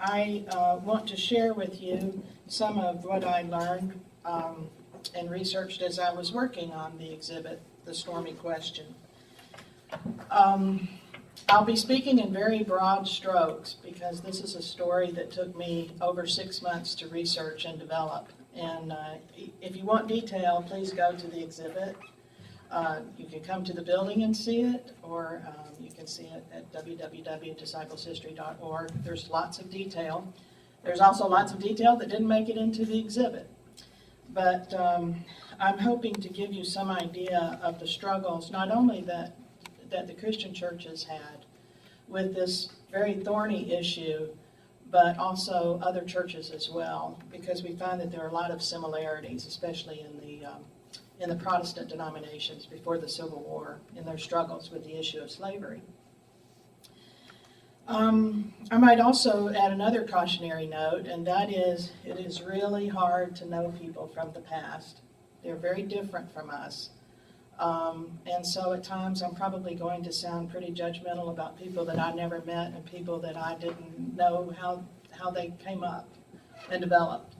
I want to share with you some of what I learned and researched as I was working on the exhibit, The Stormy Question. I'll be speaking in very broad strokes because this is a story that took me over 6 months to research and develop. And if you want detail, please go to the exhibit. You can come to the building and see it, or you can see it at www.discipleshistory.org. There's lots of detail. There's also lots of detail that didn't make it into the exhibit. But I'm hoping to give you some idea of the struggles, not only that the Christian churches had with this very thorny issue, but also other churches as well, because we find that there are a lot of similarities, especially in the Protestant denominations before the Civil War, in their struggles with the issue of slavery. I might also add another cautionary note, and that is, it is really hard to know people from the past. They're very different from us. And so at times I'm probably going to sound pretty judgmental about people that I never met and people that I didn't know how they came up and developed.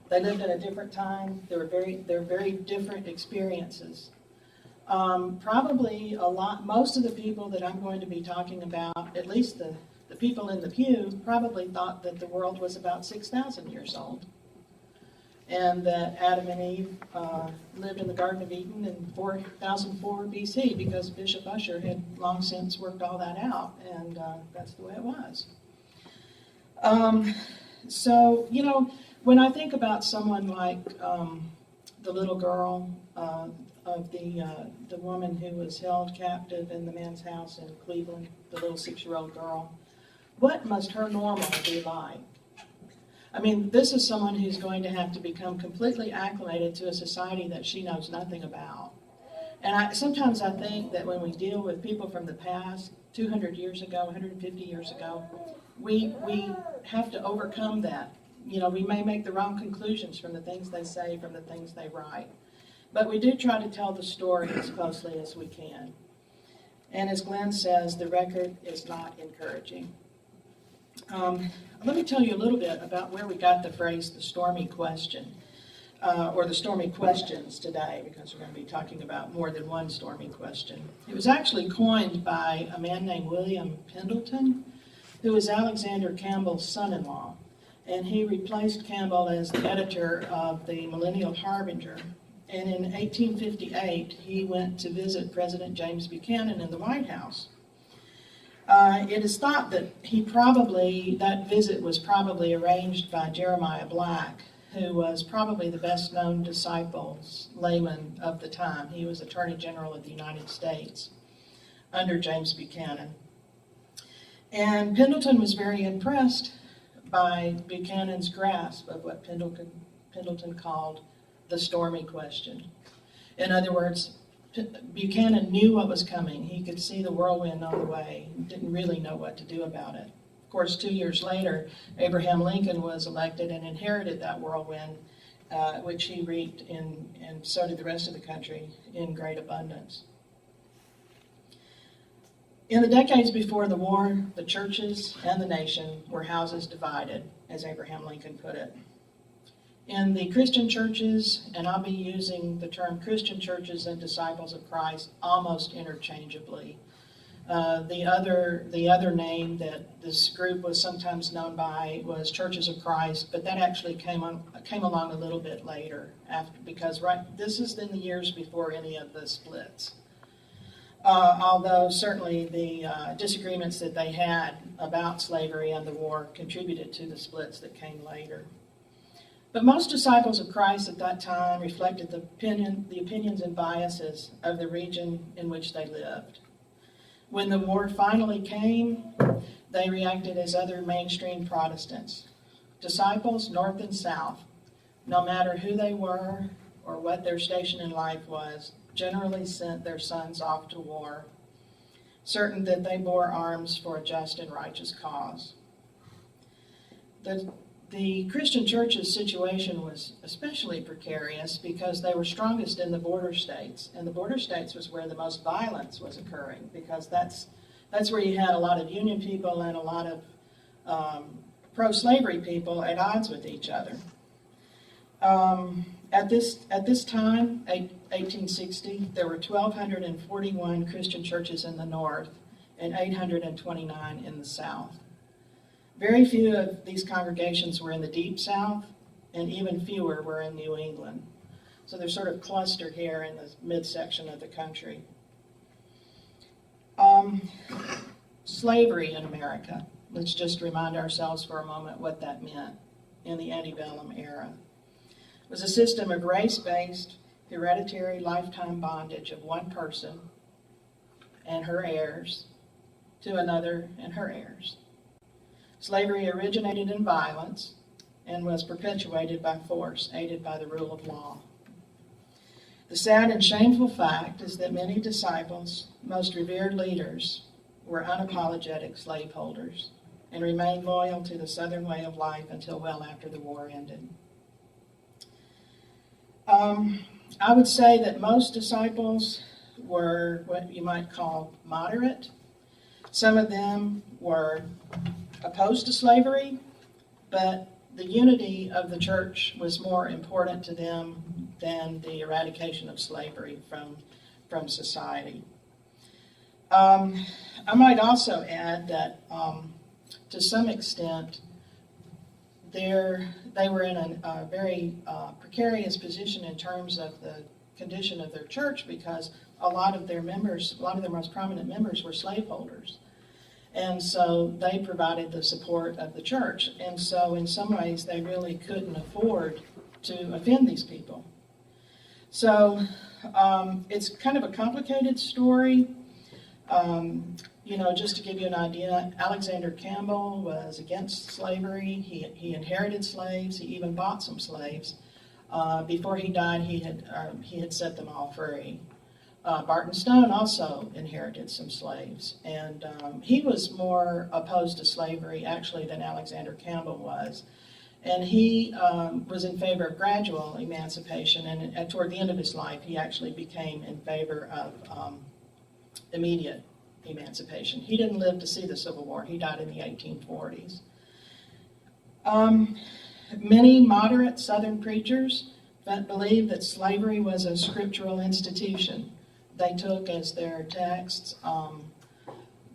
They lived at a different time. They're very different experiences. Probably most of the people that I'm going to be talking about, at least the people in the pew, probably thought that the world was about 6,000 years old, and that Adam and Eve lived in the Garden of Eden in 4004 BC, because Bishop Ussher had long since worked all that out, and that's the way it was. So, when I think about someone like the little girl of the woman who was held captive in the man's house in Cleveland, the little 6-year-old girl, what must her normal be like? I mean, this is someone who's going to have to become completely acclimated to a society that she knows nothing about. And sometimes I think that when we deal with people from the past, 200 years ago, 150 years ago, we have to overcome that. We may make the wrong conclusions from the things they say, from the things they write. But we do try to tell the story as closely as we can. And as Glenn says, the record is not encouraging. Let me tell you a little bit about where we got the phrase, the stormy question, or the stormy questions today, because we're going to be talking about more than one stormy question. It was actually coined by a man named William Pendleton, who was Alexander Campbell's son-in-law. And he replaced Campbell as the editor of the Millennial Harbinger. And in 1858, he went to visit President James Buchanan in the White House. It is thought that that visit was probably arranged by Jeremiah Black, who was probably the best-known layman of the time. He was Attorney General of the United States under James Buchanan. And Pendleton was very impressed by Buchanan's grasp of what Pendleton called the stormy question. In other words, Buchanan knew what was coming. He could see the whirlwind on the way. He didn't really know what to do about it. Of course, 2 years later, Abraham Lincoln was elected and inherited that whirlwind, which he reaped, and so did the rest of the country, in great abundance. In the decades before the war, the churches and the nation were houses divided, as Abraham Lincoln put it. In the Christian churches, and I'll be using the term Christian churches and disciples of Christ almost interchangeably. The other name that this group was sometimes known by was Churches of Christ, but that actually came along a little bit later, because this is in the years before any of the splits. Although certainly the disagreements that they had about slavery and the war contributed to the splits that came later. But most disciples of Christ at that time reflected the opinions and biases of the region in which they lived. When the war finally came, they reacted as other mainstream Protestants. Disciples, north and south, no matter who they were or what their station in life was, generally sent their sons off to war, certain that they bore arms for a just and righteous cause. The Christian church's situation was especially precarious because they were strongest in the border states, and the border states was where the most violence was occurring, because that's where you had a lot of Union people and a lot of pro-slavery people at odds with each other. At this time, 1860, there were 1,241 Christian churches in the North and 829 in the South. Very few of these congregations were in the Deep South, and even fewer were in New England. So they're sort of clustered here in the midsection of the country. Slavery in America. Let's just remind ourselves for a moment what that meant in the antebellum era. It was a system of race-based, hereditary lifetime bondage of one person and her heirs to another and her heirs. Slavery originated in violence and was perpetuated by force, aided by the rule of law. The sad and shameful fact is that many disciples, most revered leaders, were unapologetic slaveholders and remained loyal to the Southern way of life until well after the war ended. I would say that most disciples were what you might call moderate. Some of them were opposed to slavery, but the unity of the church was more important to them than the eradication of slavery from society. I might also add that to some extent they were in a very precarious position in terms of the condition of their church, because a lot of their most prominent members were slaveholders. And so they provided the support of the church. And so in some ways they really couldn't afford to offend these people. So it's kind of a complicated story. Just to give you an idea, Alexander Campbell was against slavery. He inherited slaves. He even bought some slaves. Before he died, he had set them all free. Barton Stone also inherited some slaves, and he was more opposed to slavery actually than Alexander Campbell was. And he was in favor of gradual emancipation, and toward the end of his life, he actually became in favor of immediate emancipation. He didn't live to see the Civil War. He died in the 1840s. Many moderate Southern preachers believed that slavery was a scriptural institution. They took as their texts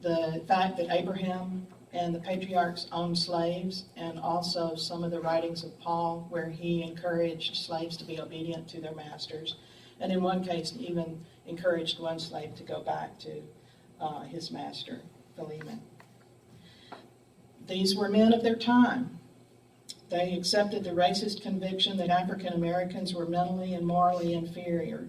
the fact that Abraham and the patriarchs owned slaves, and also some of the writings of Paul where he encouraged slaves to be obedient to their masters, and in one case even encouraged one slave to go back to his master, Philemon. These were men of their time. They accepted the racist conviction that African Americans were mentally and morally inferior.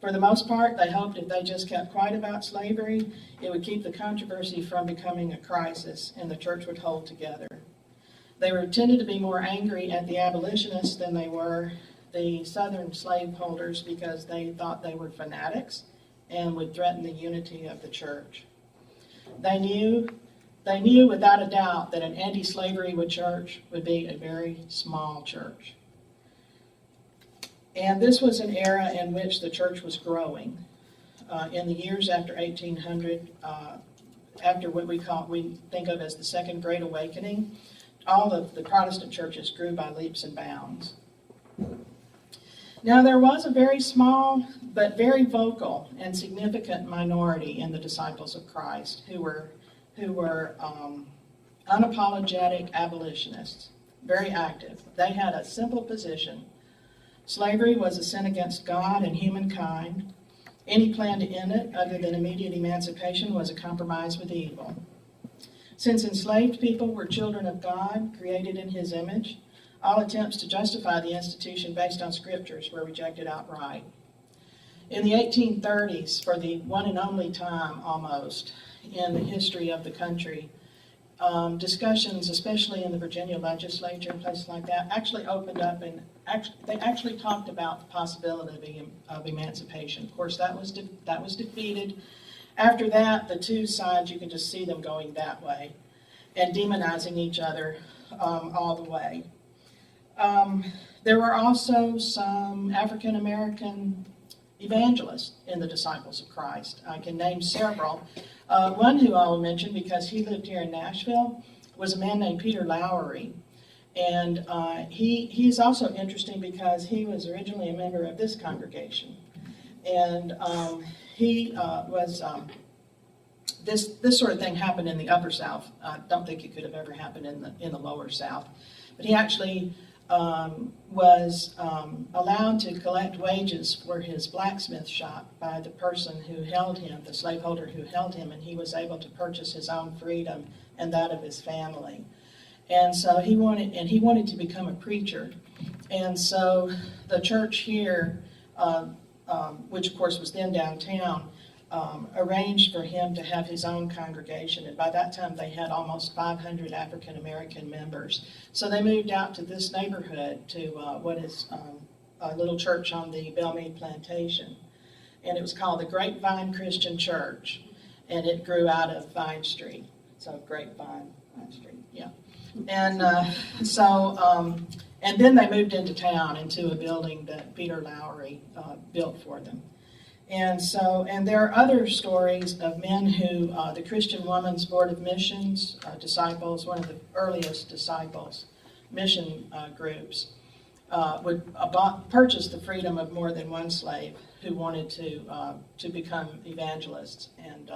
For the most part, they hoped if they just kept quiet about slavery, it would keep the controversy from becoming a crisis and the church would hold together. They tended to be more angry at the abolitionists than they were the Southern slaveholders, because they thought they were fanatics and would threaten the unity of the church. They knew without a doubt that an anti-slavery church would be a very small church. And this was an era in which the church was growing. In the years after 1800, after what we think of as the Second Great Awakening, all of the Protestant churches grew by leaps and bounds. Now, there was a very small but very vocal and significant minority in the disciples of Christ who were unapologetic abolitionists, very active. They had a simple position. Slavery was a sin against God and humankind. Any plan to end it, other than immediate emancipation, was a compromise with evil. Since enslaved people were children of God, created in His image, all attempts to justify the institution based on scriptures were rejected outright. In the 1830s, for the one and only time almost in the history of the country, discussions, especially in the Virginia legislature and places like that, actually opened up, and they actually talked about the possibility of emancipation. Of course, that was defeated. After that, the two sides, you can just see them going that way and demonizing each other all the way. There were also some African American evangelists in the disciples of Christ. I can name several. One who I will mention, because he lived here in Nashville, was a man named Peter Lowry. And he's also interesting because he was originally a member of this congregation. And he was, this sort of thing happened in the Upper South. I don't think it could have ever happened in the Lower South. But he actually was allowed to collect wages for his blacksmith shop by the person who held him, the slaveholder who held him, and he was able to purchase his own freedom and that of his family. And so he wanted to become a preacher. And so the church here, which of course was then downtown, arranged for him to have his own congregation. And by that time they had almost 500 African American members. So they moved out to this neighborhood, to what is a little church on the Belmead Plantation. And it was called the Grapevine Christian Church. And it grew out of Vine Street. So Grapevine, Vine Street, yeah. And and then they moved into town, into a building that Peter Lowry built for them. And there are other stories of men who, the Christian Women's Board of Missions disciples, one of the earliest disciples, mission groups, would purchase the freedom of more than one slave who wanted to become evangelists. And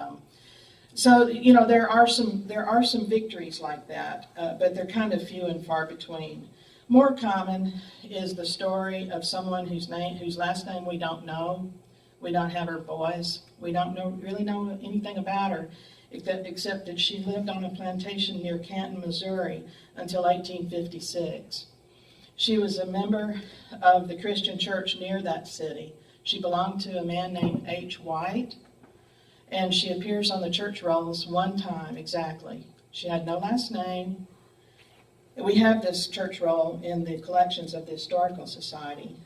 so, there are some victories like that, but they're kind of few and far between. More common is the story of someone whose last name we don't know. We don't have her voice. We don't really know anything about her, except that she lived on a plantation near Canton, Missouri, until 1856. She was a member of the Christian church near that city. She belonged to a man named H. White, and she appears on the church rolls one time exactly. She had no last name. We have this church roll in the collections of the Historical Society.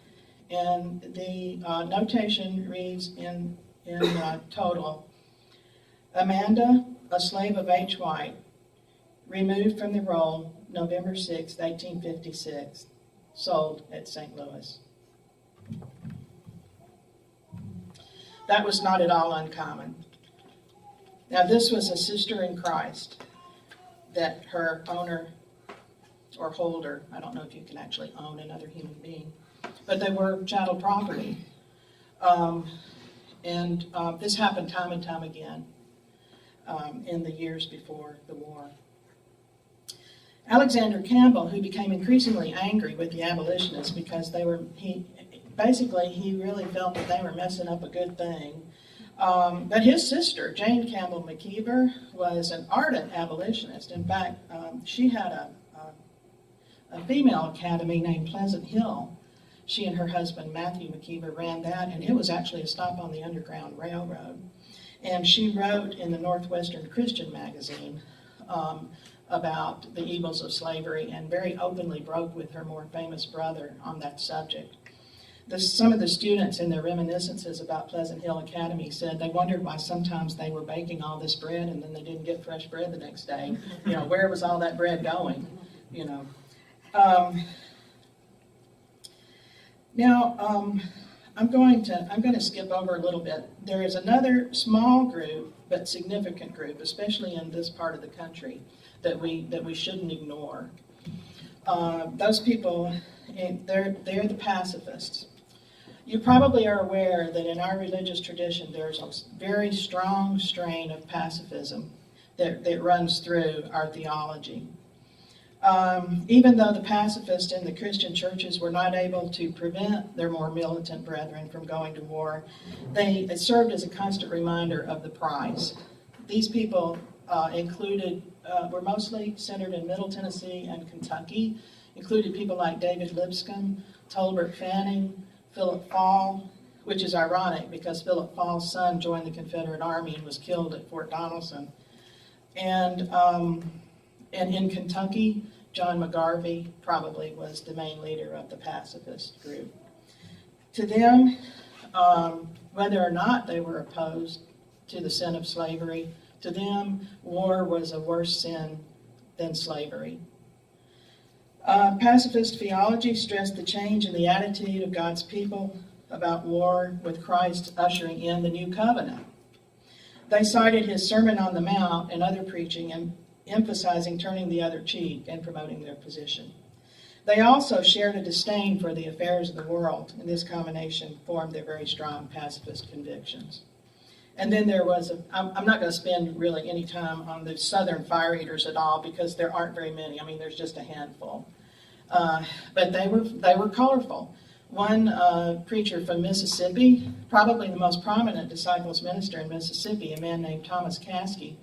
And the notation reads in total, Amanda, a slave of H. White, removed from the roll November 6, 1856, sold at St. Louis. That was not at all uncommon. Now, this was a sister in Christ that her owner or holder, I don't know if you can actually own another human being, but they were chattel property. This happened time and time again in the years before the war. Alexander Campbell, who became increasingly angry with the abolitionists because he really felt that they were messing up a good thing. But his sister, Jane Campbell McKeever, was an ardent abolitionist. In fact, she had a female academy named Pleasant Hill. She and her husband, Matthew McKeever, ran that, and it was actually a stop on the Underground Railroad. And she wrote in the Northwestern Christian magazine about the evils of slavery, and very openly broke with her more famous brother on that subject. Some of the students in their reminiscences about Pleasant Hill Academy said they wondered why sometimes they were baking all this bread and then they didn't get fresh bread the next day. Where was all that bread going? Now, I'm going to skip over a little bit. There is another small group, but significant group, especially in this part of the country, that we shouldn't ignore. Those people, they're the pacifists. You probably are aware that in our religious tradition there's a very strong strain of pacifism that runs through our theology. Even though the pacifists in the Christian churches were not able to prevent their more militant brethren from going to war, it served as a constant reminder of the price. These people were mostly centered in Middle Tennessee and Kentucky, included people like David Lipscomb, Tolbert Fanning, Philip Fall, which is ironic because Philip Fall's son joined the Confederate Army and was killed at Fort Donelson. And in Kentucky, John McGarvey probably was the main leader of the pacifist group. To them, whether or not they were opposed to the sin of slavery, to them, war was a worse sin than slavery. Pacifist theology stressed the change in the attitude of God's people about war, with Christ ushering in the new covenant. They cited his Sermon on the Mount and other preaching emphasizing turning the other cheek and promoting their position. They also shared a disdain for the affairs of the world, and this combination formed their very strong pacifist convictions. And then there was I'm not going to spend really any time on the Southern fire eaters at all, because there aren't very many. I mean, there's just a handful. But they were colorful. One preacher from Mississippi, probably the most prominent disciples minister in Mississippi, a man named Thomas Caskey,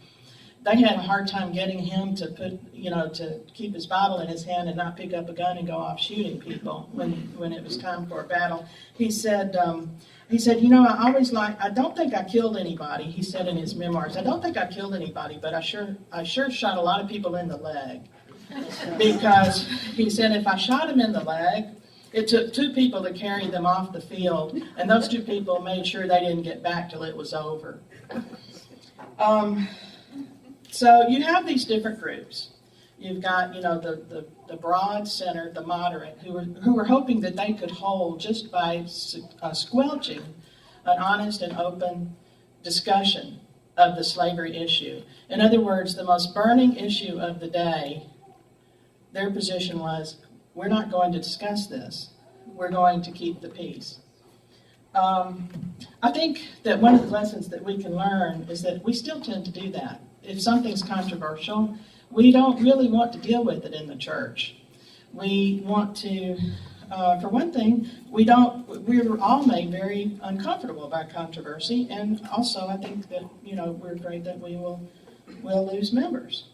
they had a hard time getting him to to keep his Bible in his hand and not pick up a gun and go off shooting people when it was time for a battle. He said, I don't think I killed anybody. He said in his memoirs, I don't think I killed anybody, but I sure shot a lot of people in the leg. Because he said, if I shot him in the leg, it took 2 people to carry them off the field, and those 2 people made sure they didn't get back till it was over. So you have these different groups. You've got, the broad center, the moderate, who were hoping that they could hold just by squelching an honest and open discussion of the slavery issue. In other words, the most burning issue of the day, their position was, we're not going to discuss this. We're going to keep the peace. I think that one of the lessons that we can learn is that we still tend to do that. If something's controversial, we don't really want to deal with it in the church. We want to, for one thing, we're all made very uncomfortable by controversy, and also I think that, we're afraid that we'll lose members.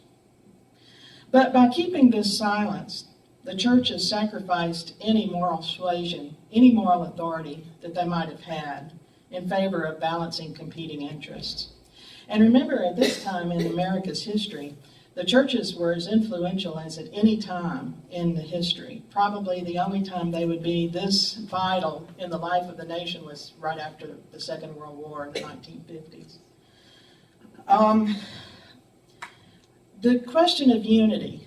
But by keeping this silence, the church has sacrificed any moral suasion, any moral authority that they might have had in favor of balancing competing interests. And remember, at this time in America's history, the churches were as influential as at any time in the history. Probably the only time they would be this vital in the life of the nation was right after the Second World War in the 1950s. The question of unity.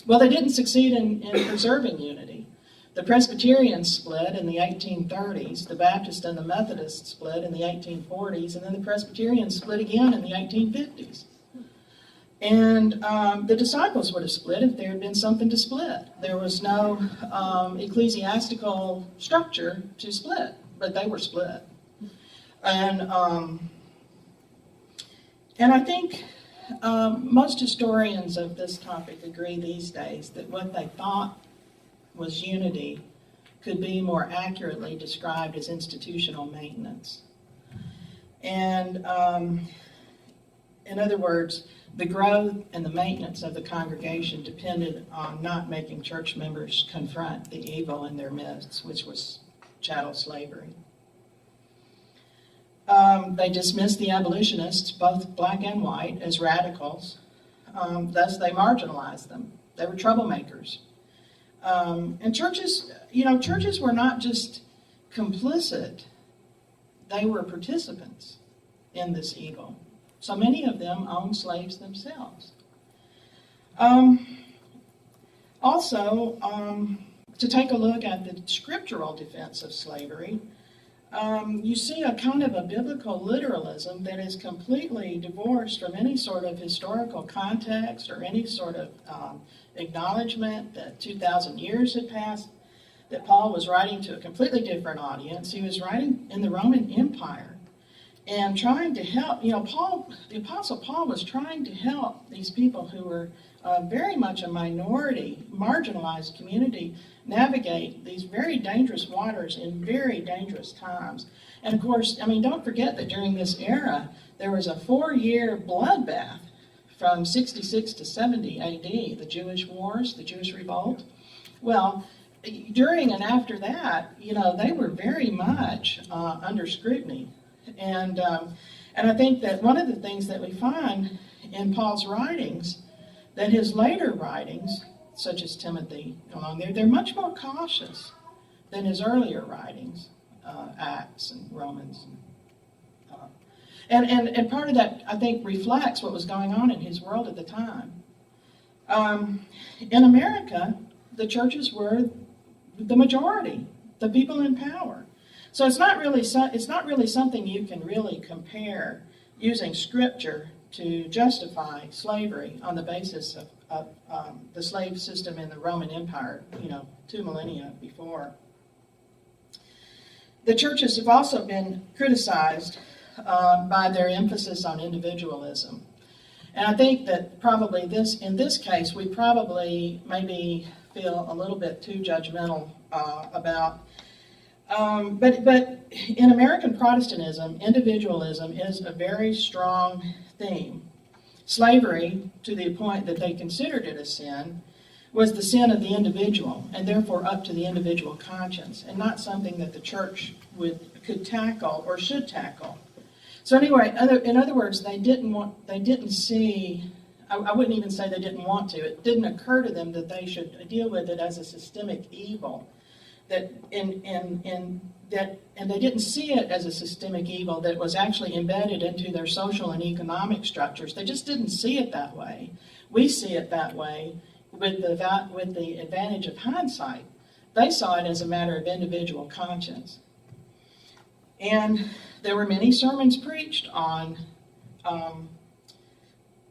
They didn't succeed in preserving unity. The Presbyterians split in the 1830s, the Baptists and the Methodists split in the 1840s, and then the Presbyterians split again in the 1850s. And the disciples would have split if there had been something to split. There was no ecclesiastical structure to split, but they were split. And I think most historians of this topic agree these days that what they thought was unity could be more accurately described as institutional maintenance. And in other words, the growth and the maintenance of the congregation depended on not making church members confront the evil in their midst, which was chattel slavery. They dismissed the abolitionists, both black and white, as radicals. Thus, they marginalized them. They were troublemakers. And churches were not just complicit, they were participants in this evil. So many of them owned slaves themselves. Also, to take a look at the scriptural defense of slavery, you see a kind of a biblical literalism that is completely divorced from any sort of historical context or any sort of acknowledgement that 2,000 years had passed, that Paul was writing to a completely different audience. He was writing in the Roman Empire and trying to help, the Apostle Paul was trying to help these people who were very much a minority, marginalized community, navigate these very dangerous waters in very dangerous times. And of course, don't forget that during this era, there was a 4-year bloodbath from 66 to 70 AD, the Jewish Wars, the Jewish Revolt. Well, during and after that, they were very much under scrutiny. And I think that one of the things that we find in Paul's writings, that his later writings, such as Timothy, along there, they're much more cautious than his earlier writings, Acts and Romans. And part of that, I think, reflects what was going on in his world at the time. In America, the churches were the majority, the people in power. So it's not really something you can really compare using Scripture to justify slavery on the basis of the slave system in the Roman Empire, 2 millennia before. The churches have also been criticized by their emphasis on individualism. And I think that probably in this case, we probably maybe feel a little bit too judgmental about. But in American Protestantism, individualism is a very strong theme. Slavery, to the point that they considered it a sin, was the sin of the individual, and therefore up to the individual conscience, and not something that the church could tackle or should tackle. So anyway, in other words, they didn't see. I wouldn't even say they didn't want to. It didn't occur to them that they should deal with it as a systemic evil. And they didn't see it as a systemic evil that was actually embedded into their social and economic structures. They just didn't see it that way. We see it that way with the advantage of hindsight. They saw it as a matter of individual conscience. And there were many sermons preached on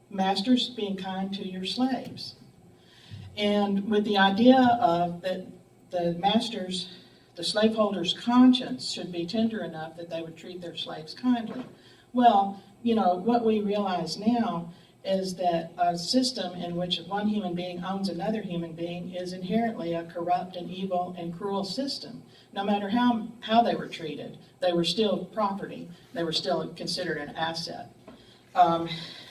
masters being kind to your slaves. And with the idea of that the slaveholder's conscience should be tender enough that they would treat their slaves kindly. Well, what we realize now is that a system in which one human being owns another human being is inherently a corrupt and evil and cruel system. No matter how they were treated, they were still property. They were still considered an asset.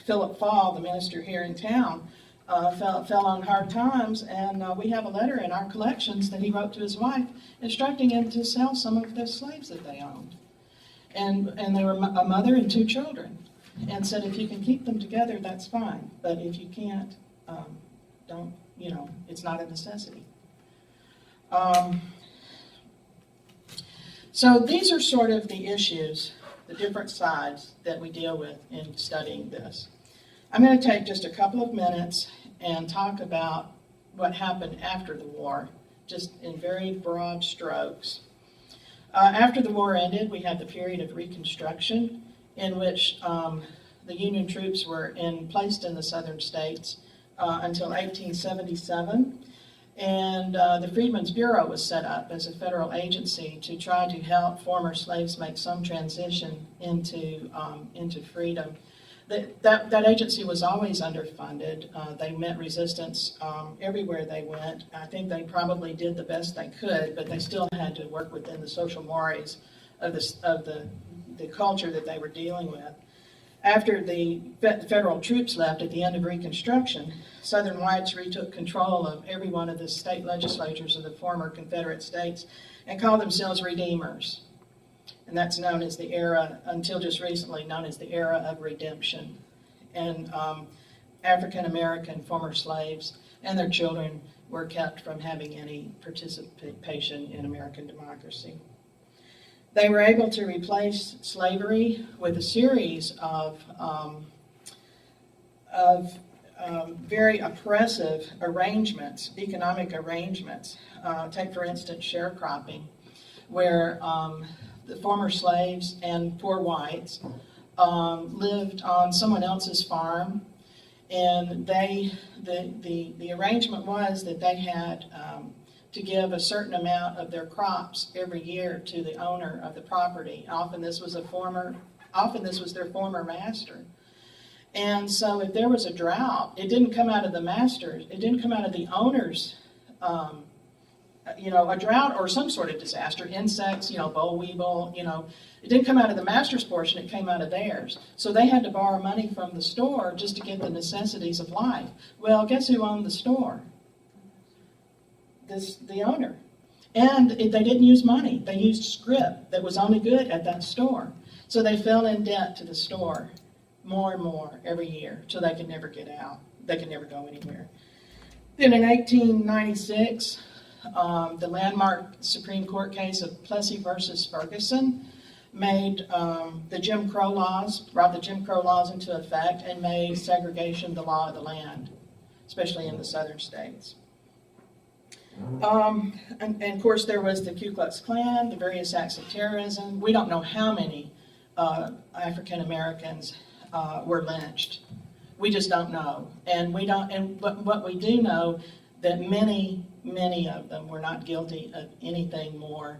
Philip Fall, the minister here in town, fell on hard times, and we have a letter in our collections that he wrote to his wife instructing him to sell some of the slaves that they owned. And they were a mother and 2 children, and said, if you can keep them together, that's fine, but if you can't, don't, it's not a necessity. So these are sort of the issues, the different sides that we deal with in studying this. I'm going to take just a couple of minutes and talk about what happened after the war, just in very broad strokes. After the war ended, we had the period of Reconstruction, in which the Union troops were placed in the southern states until 1877. And the Freedmen's Bureau was set up as a federal agency to try to help former slaves make some transition into freedom. That agency was always underfunded. They met resistance everywhere they went. I think they probably did the best they could, but they still had to work within the social mores of the culture that they were dealing with. After the federal troops left at the end of Reconstruction, Southern whites retook control of every one of the state legislatures of the former Confederate states and called themselves Redeemers. And that's known as the era, until just recently, known as the era of redemption. And African American former slaves and their children were kept from having any participation in American democracy. They were able to replace slavery with a series of very oppressive arrangements, economic arrangements. Take, for instance, sharecropping, where the former slaves and poor whites lived on someone else's farm, and the arrangement was that they had to give a certain amount of their crops every year to the owner of the property. Often this was their former master. And so if there was a drought, it didn't come out of the master's, it didn't come out of the owner's, a drought or some sort of disaster, insects, boll weevil, it didn't come out of the master's portion, it came out of theirs. So they had to borrow money from the store just to get the necessities of life. Well, guess who owned the store? The owner. And they didn't use money. They used scrip that was only good at that store. So they fell in debt to the store more and more every year till they could never get out. They could never go anywhere. Then in 1896, the landmark Supreme Court case of Plessy versus Ferguson made brought the Jim Crow laws into effect and made segregation the law of the land, especially in the southern states. And of course there was the Ku Klux Klan, the various acts of terrorism. We don't know how many African Americans were lynched. We just don't know. And we don't. And what we do know, that many of them were not guilty of anything more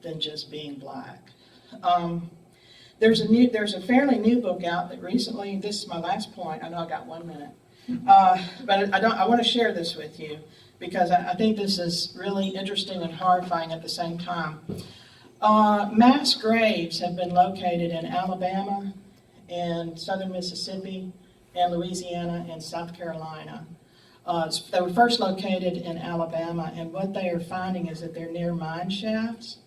than just being black. There's a fairly new book out that recently. This is my last point. I know I got 1 minute, but I want to share this with you because I think this is really interesting and horrifying at the same time. Mass graves have been located in Alabama, and southern Mississippi, and Louisiana, and South Carolina. They were first located in Alabama, and what they are finding is that they're near mine shafts.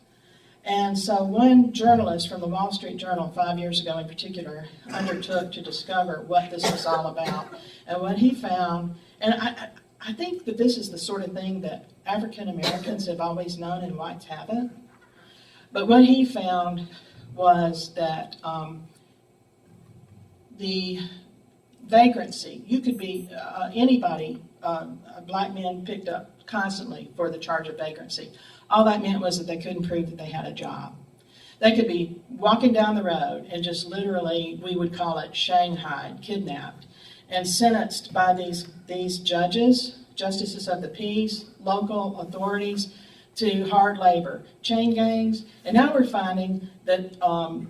And so one journalist from the Wall Street Journal 5 years ago in particular undertook to discover what this was all about. And what he found, and I think that this is the sort of thing that African Americans have always known and whites haven't. But what he found was that the vagrancy, you could be anybody, black men picked up constantly for the charge of vagrancy. All that meant was that they couldn't prove that they had a job. They could be walking down the road and just literally, we would call it shanghaied, kidnapped, and sentenced by these judges, justices of the peace, local authorities, to hard labor, chain gangs. And now we're finding that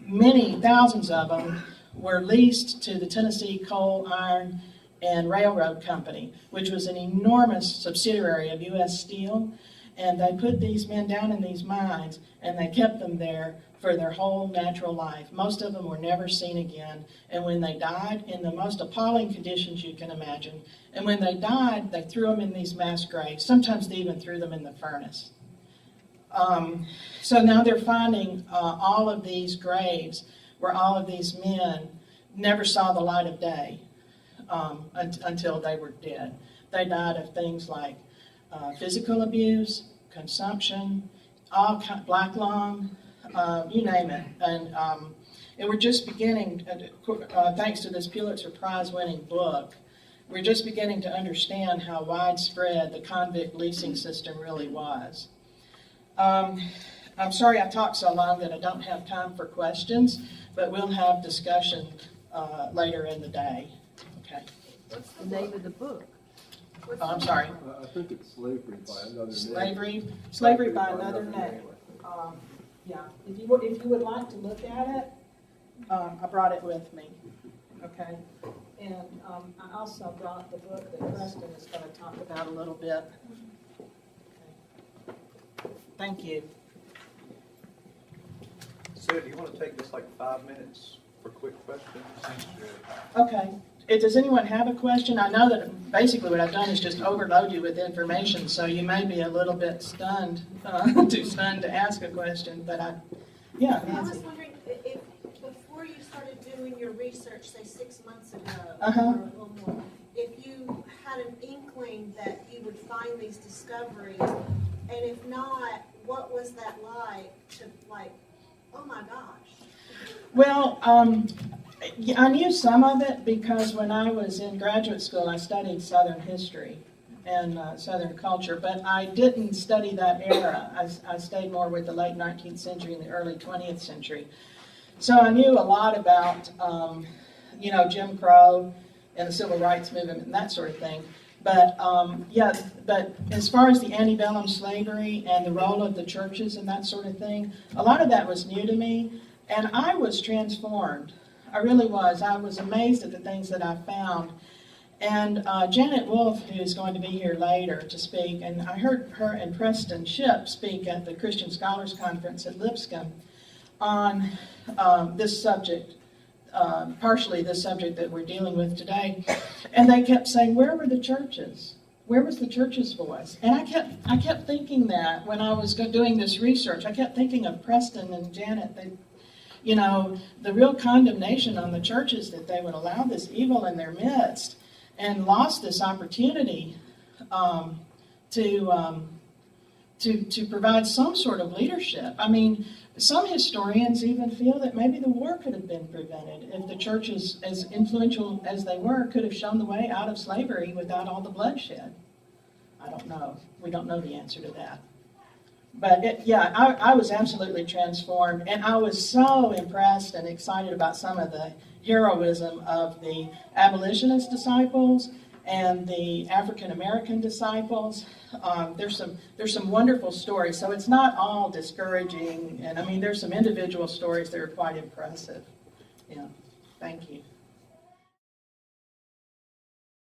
many thousands of them were leased to the Tennessee Coal, Iron, and Railroad Company, which was an enormous subsidiary of U.S. Steel. And they put these men down in these mines, and they kept them there for their whole natural life. Most of them were never seen again. And when they died, in the most appalling conditions you can imagine, and when they died, they threw them in these mass graves. Sometimes they even threw them in the furnace. So now they're finding all of these graves where all of these men never saw the light of day until they were dead. They died of things like physical abuse, consumption, black lung, you name it. And we're just beginning, thanks to this Pulitzer Prize-winning book, we're just beginning to understand how widespread the convict leasing system really was. I'm sorry I talked so long that I don't have time for questions, but we'll have discussion later in the day. Okay. What's the name of the book? I'm sorry. I think it's Slavery by Another Name. Slavery by Another Name. Yeah. If you would like to look at it, I brought it with me. Okay. And I also brought the book that Preston is going to talk about a little bit. Okay. Thank you. Sara, do you want to take just like 5 minutes for quick questions? Okay. Does anyone have a question? I know that basically what I've done is just overload you with information, so you may be a little bit stunned, too stunned to ask a question, but yeah, Nancy. I was wondering, if before you started doing your research, say 6 months ago, or a little more, if you had an inkling that you would find these discoveries, and if not, what was that like to, like, oh my gosh? Well, I knew some of it because when I was in graduate school, I studied Southern history and Southern culture, but I didn't study that era. I stayed more with the late 19th century and the early 20th century. So I knew a lot about, Jim Crow and the Civil Rights Movement and that sort of thing. But, but as far as the antebellum slavery and the role of the churches and that sort of thing, a lot of that was new to me, and I was transformed. I really was. I was amazed at the things that I found. And Janet Wolfe, who's going to be here later to speak, and I heard her and Preston Shipp speak at the Christian Scholars Conference at Lipscomb on this subject, partially this subject that we're dealing with today. And they kept saying, where were the churches? Where was the church's voice? And I kept thinking that when I was doing this research. I kept thinking of Preston and Janet. The real condemnation on the churches that they would allow this evil in their midst and lost this opportunity to provide some sort of leadership. I mean, some historians even feel that maybe the war could have been prevented if the churches, as influential as they were, could have shown the way out of slavery without all the bloodshed. I don't know. We don't know the answer to that. I was absolutely transformed, and I was so impressed and excited about some of the heroism of the abolitionist disciples and the African American disciples. There's some wonderful stories, so it's not all discouraging, and I mean there's some individual stories that are quite impressive. Yeah, thank you.